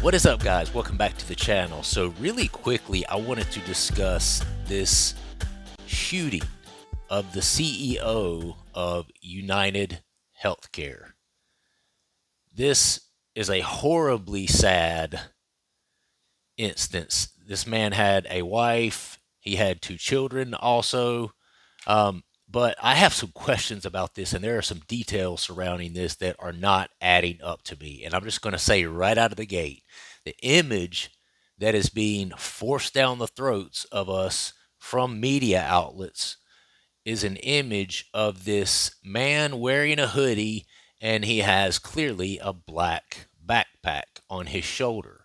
What is up, guys? Welcome back to the channel. So really quickly, I wanted to discuss this shooting of the CEO of United Healthcare. This is a horribly sad instance. This man had a wife, he had two children also. But I have some questions about this, and there are some details surrounding this that are not adding up to me. And I'm just going to say right out of the gate, the image that is being forced down the throats of us from media outlets is an image of this man wearing a hoodie, and he has clearly a black backpack on his shoulder.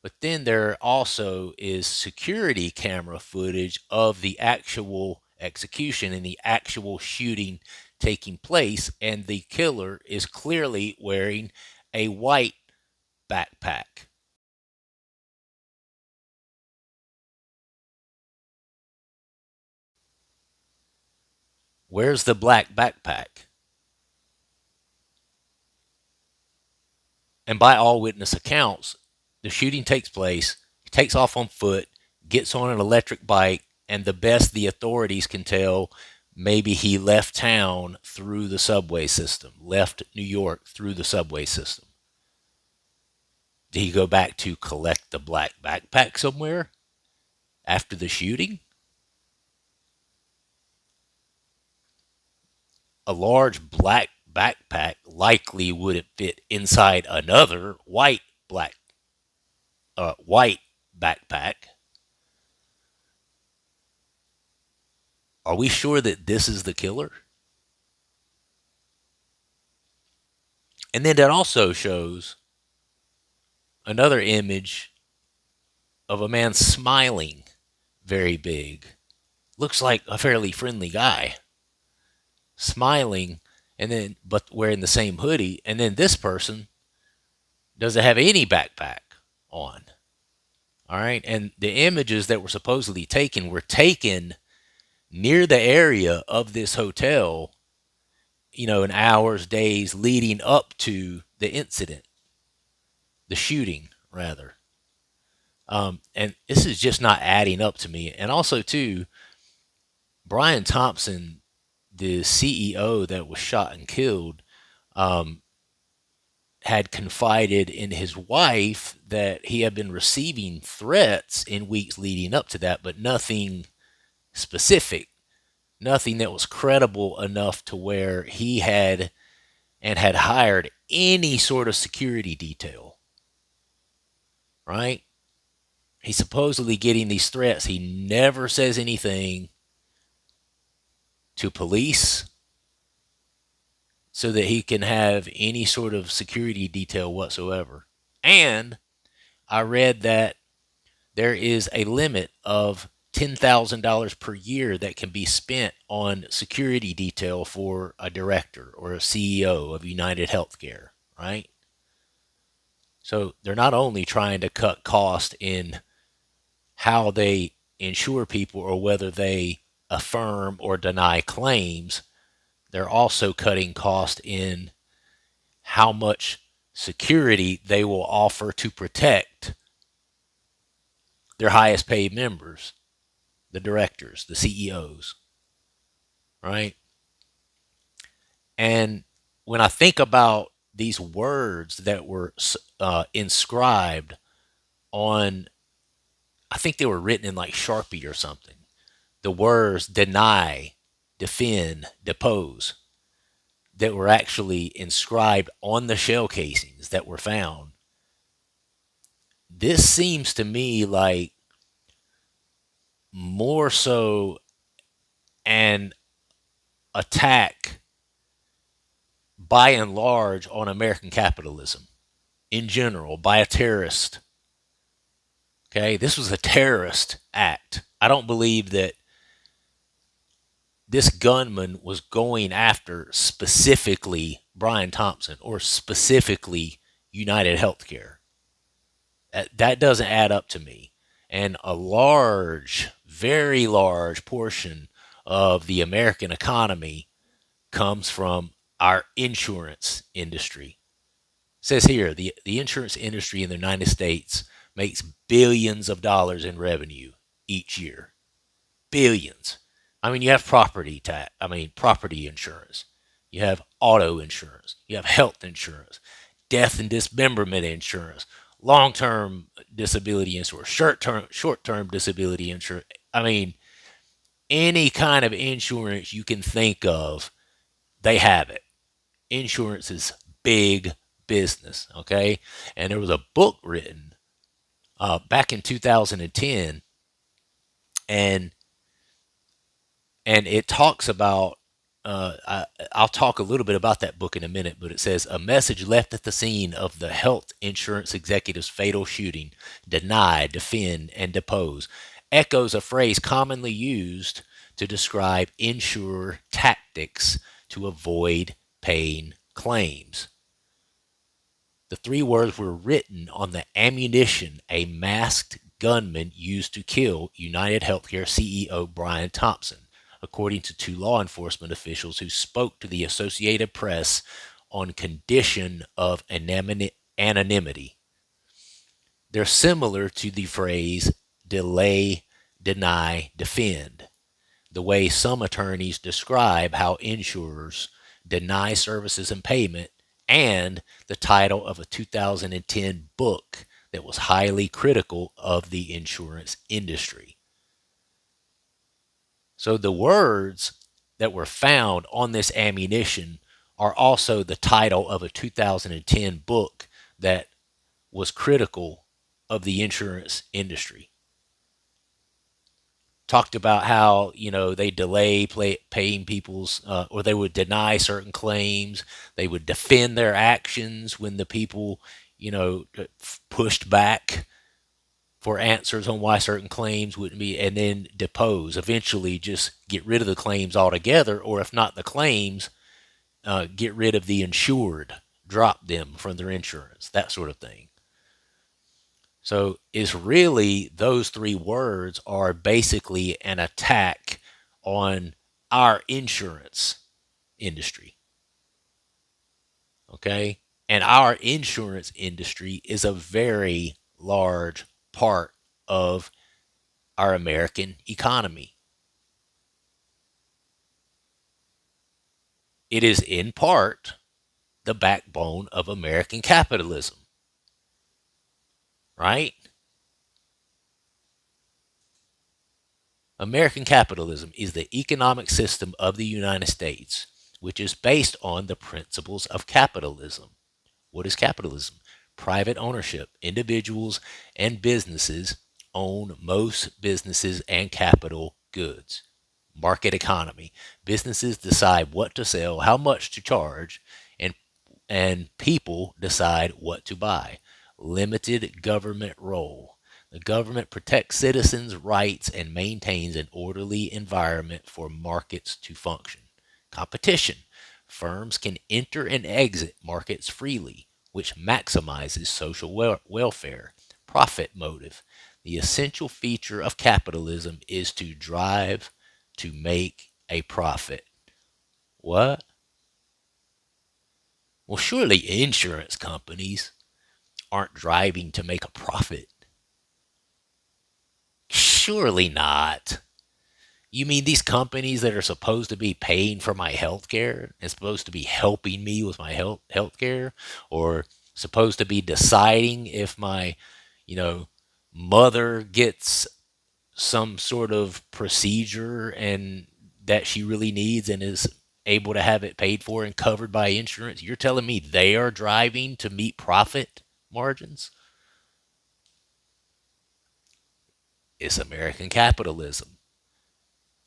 But then there also is security camera footage of the actual execution and the actual shooting taking place, and the killer is clearly wearing a white backpack. Where's the black backpack? And by all witness accounts, the shooting takes place, he takes off on foot, gets on an electric bike, and the best the authorities can tell, maybe he left town through the subway system, left New York through the subway system. Did he go back to collect the black backpack somewhere after the shooting? A large black backpack likely wouldn't fit inside another white backpack. Are we sure that this is the killer? And then that also shows another image of a man smiling very big. Looks like a fairly friendly guy. Smiling, and then but wearing the same hoodie. And then this person doesn't have any backpack on. All right. And the images that were supposedly taken were taken near the area of this hotel, in hours, days leading up to the incident, the shooting, rather. And this is just not adding up to me. And also, too, Brian Thompson, the CEO that was shot and killed, um, had confided in his wife that he had been receiving threats in weeks leading up to that, but nothing specific, nothing that was credible enough to where he had hired any sort of security detail, right? He's supposedly getting these threats. He never says anything to police so that he can have any sort of security detail whatsoever. And I read that there is a limit of $10,000 per year that can be spent on security detail for a director or a CEO of United Healthcare, right? So they're not only trying to cut cost in how they insure people or whether they affirm or deny claims, they're also cutting cost in how much security they will offer to protect their highest paid members, the directors, the CEOs, right? And when I think about these words that were inscribed on, I think they were written in like Sharpie or something. The words deny, defend, depose that were actually inscribed on the shell casings that were found. This seems to me like more so an attack by and large on American capitalism in general by a terrorist. Okay, this was a terrorist act. I don't believe that this gunman was going after specifically Brian Thompson or specifically United Healthcare. That doesn't add up to me. And a large, very large portion of the American economy comes from our insurance industry. It says here the insurance industry in the United States makes billions of dollars in revenue each year. Billions. I mean, you have property insurance. You have auto insurance. You have health insurance, death and dismemberment insurance, long-term disability insurance, short-term disability insurance. I mean, any kind of insurance you can think of, they have it. Insurance is big business, okay? And there was a book written back in 2010, and and it talks about. I'll talk a little bit about that book in a minute, but it says a message left at the scene of the health insurance executive's fatal shooting: deny, defend, and depose, echoes a phrase commonly used to describe insurer tactics to avoid paying claims. The three words were written on the ammunition a masked gunman used to kill United Healthcare CEO Brian Thompson, according to two law enforcement officials who spoke to the Associated Press on condition of anonymity. They're similar to the phrase delay, deny, defend, the way some attorneys describe how insurers deny services and payment, and the title of a 2010 book that was highly critical of the insurance industry. So the words that were found on this ammunition are also the title of a 2010 book that was critical of the insurance industry. Talked about how they delay paying people's or they would deny certain claims. They would defend their actions when the people pushed back for answers on why certain claims wouldn't be, and then depose, eventually just get rid of the claims altogether, or if not the claims, get rid of the insured, drop them from their insurance, that sort of thing. So it's really, those three words are basically an attack on our insurance industry. Okay? And our insurance industry is a very large part of our American economy. It is in part the backbone of American capitalism, right? American capitalism is the economic system of the United States, which is based on the principles of capitalism. What is capitalism? Private ownership. Individuals and businesses own most businesses and capital goods. Market economy. Businesses decide what to sell, how much to charge, and people decide what to buy. Limited government role. The government protects citizens' rights and maintains an orderly environment for markets to function. Competition. Firms can enter and exit markets freely, which maximizes social welfare. Profit motive. The essential feature of capitalism is to drive to make a profit. What? Well, surely insurance companies aren't driving to make a profit. Surely not. You mean these companies that are supposed to be paying for my health care and supposed to be helping me with my health care, or supposed to be deciding if my, you know, mother gets some sort of procedure and that she really needs and is able to have it paid for and covered by insurance? You're telling me they are driving to meet profit margins? It's American capitalism.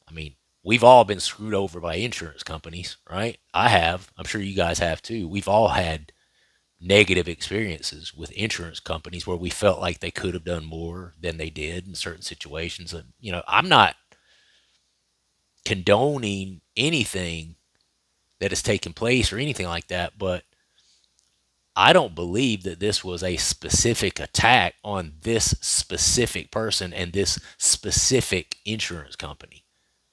I mean, we've all been screwed over by insurance companies, right? I have. I'm sure you guys have too. We've all had negative experiences with insurance companies where we felt like they could have done more than they did in certain situations. And, I'm not condoning anything that has taken place or anything like that, but I don't believe that this was a specific attack on this specific person and this specific insurance company.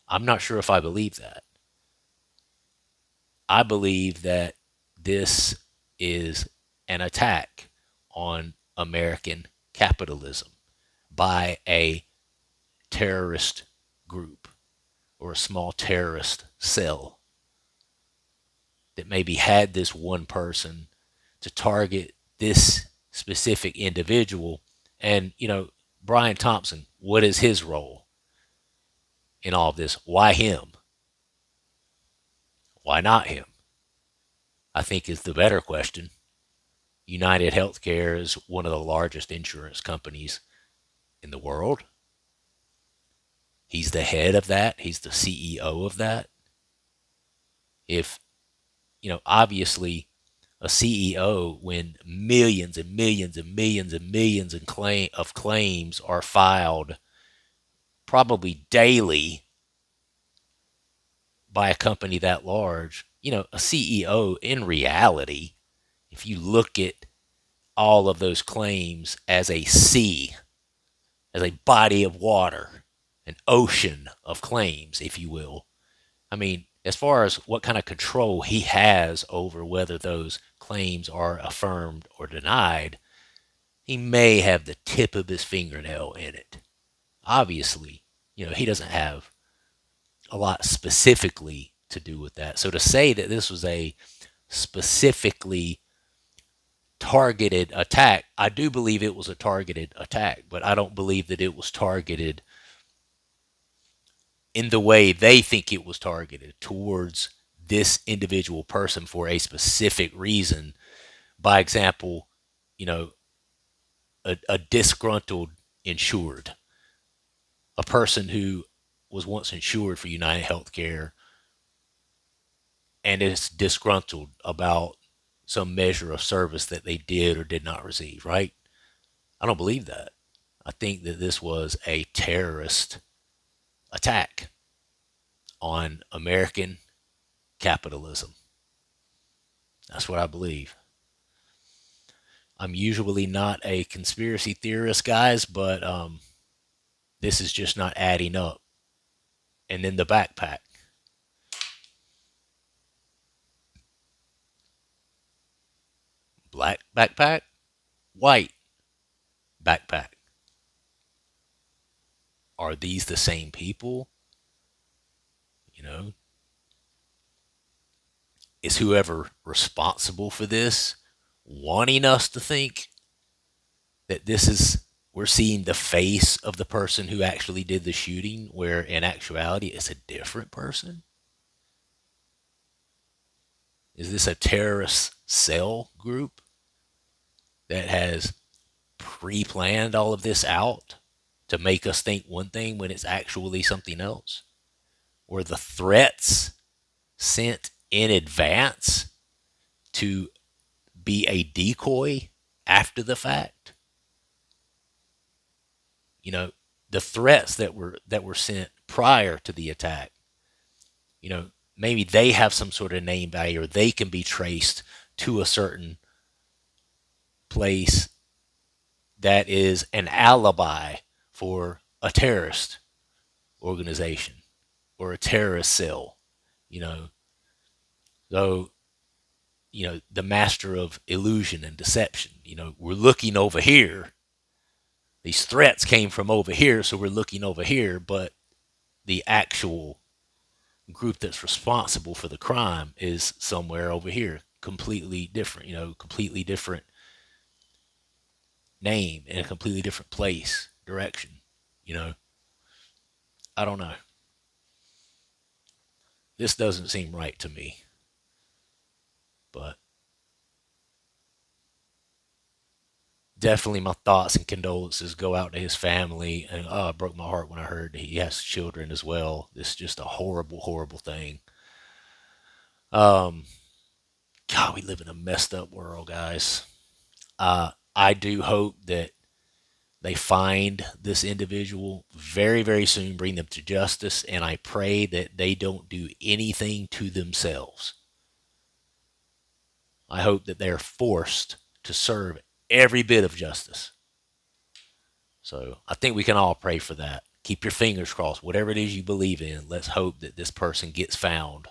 I'm not sure if I believe that. I believe that this is an attack on American capitalism by a terrorist group or a small terrorist cell that maybe had this one person to target this specific individual. And, Brian Thompson, what is his role in all of this? Why him? Why not him? I think is the better question. United Healthcare is one of the largest insurance companies in the world. He's the head of that, he's the CEO of that. If, obviously a CEO, when millions and millions and millions and millions of claims are filed probably daily by a company that large, a CEO in reality, if you look at all of those claims as a sea, as a body of water, an ocean of claims, if you will. I mean, as far as what kind of control he has over whether those claims are affirmed or denied, he may have the tip of his fingernail in it. Obviously, he doesn't have a lot specifically to do with that. So to say that this was a specifically targeted attack, I do believe it was a targeted attack, but I don't believe that it was targeted in the way they think it was targeted towards this individual person for a specific reason. By example, you know, a disgruntled insured, a person who was once insured for United Healthcare and is disgruntled about some measure of service that they did or did not receive, right? I don't believe that. I think that this was a terrorist attack on American capitalism. That's what I believe. I'm usually not a conspiracy theorist, guys, but this is just not adding up. And then the backpack. Black backpack, white backpack. Are these the same people? You know, is whoever responsible for this wanting us to think that we're seeing the face of the person who actually did the shooting, where in actuality it's a different person? Is this a terrorist cell group that has pre planned all of this out to make us think one thing when it's actually something else? Or the threats sent in advance to be a decoy after the fact? You know, the threats that were sent prior to the attack, maybe they have some sort of name value, or they can be traced to a certain place that is an alibi for a terrorist organization or a terrorist cell, you know. So, the master of illusion and deception, we're looking over here. These threats came from over here, so we're looking over here, but the actual group that's responsible for the crime is somewhere over here, completely different, completely different name in a completely different place, direction, you know. I don't know. This doesn't seem right to me, but definitely my thoughts and condolences go out to his family. And it broke my heart when I heard he has children as well. This is just a horrible, horrible thing. Um, God, we live in a messed up world, guys. I do hope that they find this individual very, very soon, bring them to justice, and I pray that they don't do anything to themselves. I hope that they're forced to serve every bit of justice. So I think we can all pray for that. Keep your fingers crossed. Whatever it is you believe in, let's hope that this person gets found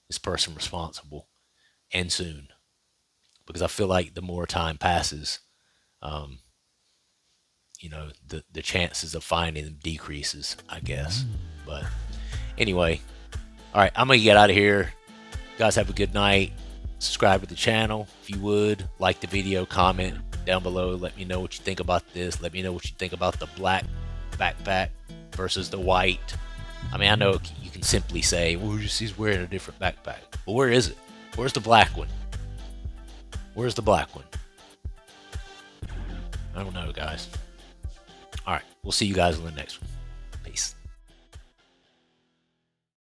this person responsible, and soon, because I feel like the more time passes, um, the chances of finding them decreases, I guess. But anyway, all right, I'm gonna get out of here. Guys, have a good night. Subscribe to the channel if you would. Like the video, comment down below. Let me know what you think about this. Let me know what you think about the black backpack versus the white. I mean, I know you can simply say, well, he's wearing a different backpack. But where is it? Where's the black one? Where's the black one? I don't know, guys. All right, we'll see you guys on the next one. Peace.